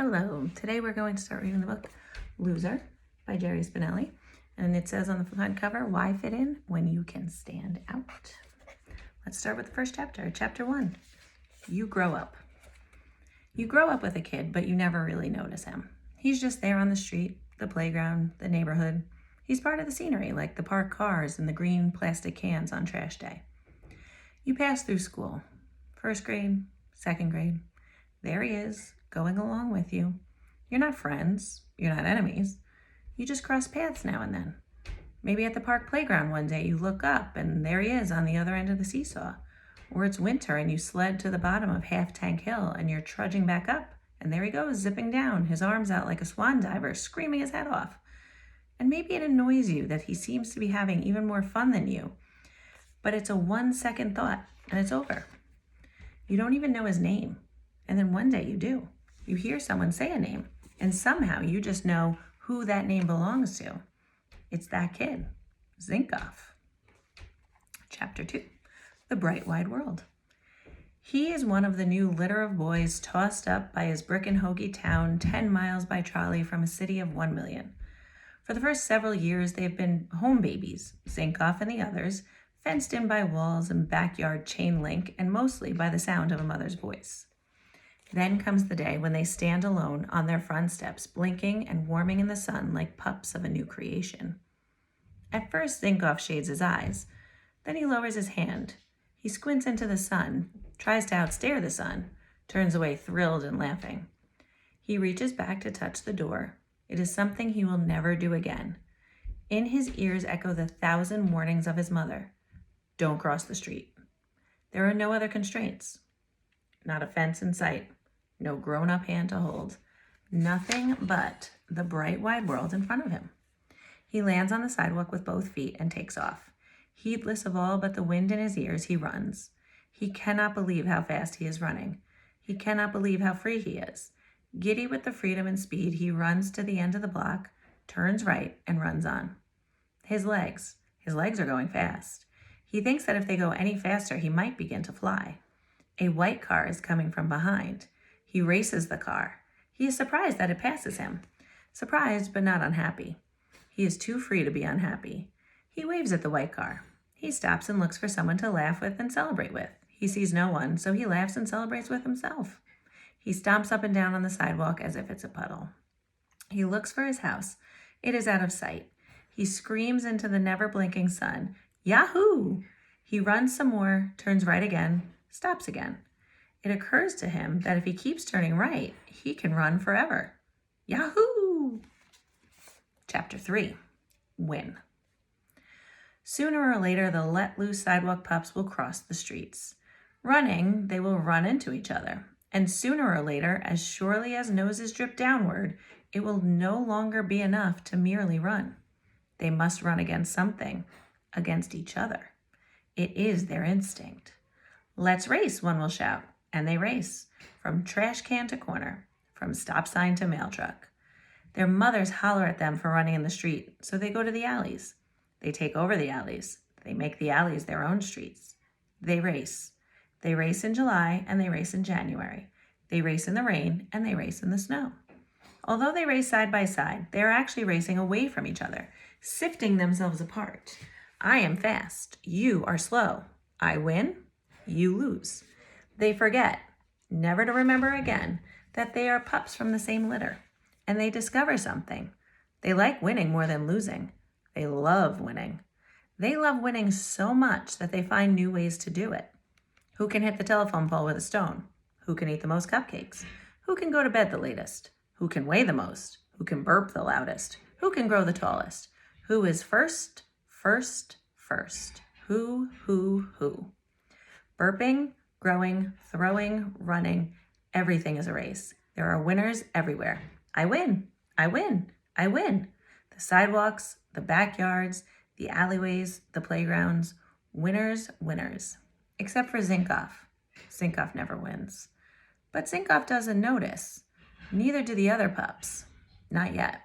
Hello, today we're going to start reading the book Loser by Jerry Spinelli. And it says on the front cover, why fit in when you can stand out? Let's start with the first chapter. Chapter 1, you grow up. You grow up with a kid, but you never really notice him. He's just there on the street, the playground, the neighborhood. He's part of the scenery, like the parked cars and the green plastic cans on trash day. You pass through school, first grade, second grade. There he is, going along with you. You're not friends, you're not enemies. You just cross paths now and then. Maybe at the park playground one day you look up and there he is on the other end of the seesaw. Or it's winter and you sled to the bottom of Half Tank Hill and you're trudging back up and there he goes, zipping down, his arms out like a swan diver, screaming his head off. And maybe it annoys you that he seems to be having even more fun than you. But it's a 1-second thought and it's over. You don't even know his name. And then one day you do. You hear someone say a name, and somehow you just know who that name belongs to. It's that kid, Zinkoff. Chapter 2, The Bright Wide World. He is one of the new litter of boys tossed up by his brick and hoagie town 10 miles by trolley from a city of 1 million. For the first several years, they've been home babies, Zinkoff and the others, fenced in by walls and backyard chain link, and mostly by the sound of a mother's voice. Then comes the day when they stand alone on their front steps, blinking and warming in the sun like pups of a new creation. At first, Zinkoff shades his eyes. Then he lowers his hand. He squints into the sun, tries to outstare the sun, turns away thrilled and laughing. He reaches back to touch the door. It is something he will never do again. In his ears echo the 1,000 warnings of his mother. Don't cross the street. There are no other constraints. Not a fence in sight. No grown-up hand to hold. Nothing but the bright wide world in front of him. He lands on the sidewalk with both feet and takes off. Heedless of all but the wind in his ears, he runs. He cannot believe how fast he is running. He cannot believe how free he is. Giddy with the freedom and speed, he runs to the end of the block, turns right, and runs on. His legs are going fast. He thinks that if they go any faster, he might begin to fly. A white car is coming from behind. He races the car. He is surprised that it passes him. Surprised, but not unhappy. He is too free to be unhappy. He waves at the white car. He stops and looks for someone to laugh with and celebrate with. He sees no one, so he laughs and celebrates with himself. He stomps up and down on the sidewalk as if it's a puddle. He looks for his house. It is out of sight. He screams into the never-blinking sun, Yahoo! He runs some more, turns right again, stops again. It occurs to him that if he keeps turning right, he can run forever. Yahoo! Chapter 3, Win. Sooner or later, the let-loose sidewalk pups will cross the streets. Running, they will run into each other. And sooner or later, as surely as noses drip downward, it will no longer be enough to merely run. They must run against something, against each other. It is their instinct. Let's race, one will shout. And they race, from trash can to corner, from stop sign to mail truck. Their mothers holler at them for running in the street, so they go to the alleys. They take over the alleys. They make the alleys their own streets. They race. They race in July and they race in January. They race in the rain and they race in the snow. Although they race side by side, they are actually racing away from each other, sifting themselves apart. I am fast. You are slow. I win. You lose. They forget, never to remember again, that they are pups from the same litter. And they discover something. They like winning more than losing. They love winning. They love winning so much that they find new ways to do it. Who can hit the telephone pole with a stone? Who can eat the most cupcakes? Who can go to bed the latest? Who can weigh the most? Who can burp the loudest? Who can grow the tallest? Who is first? Who? Burping, growing, throwing, running, everything is a race. There are winners everywhere. I win. The sidewalks, the backyards, the alleyways, the playgrounds, winners. Except for Zinkoff. Zinkoff never wins. But Zinkoff doesn't notice. Neither do the other pups. Not yet.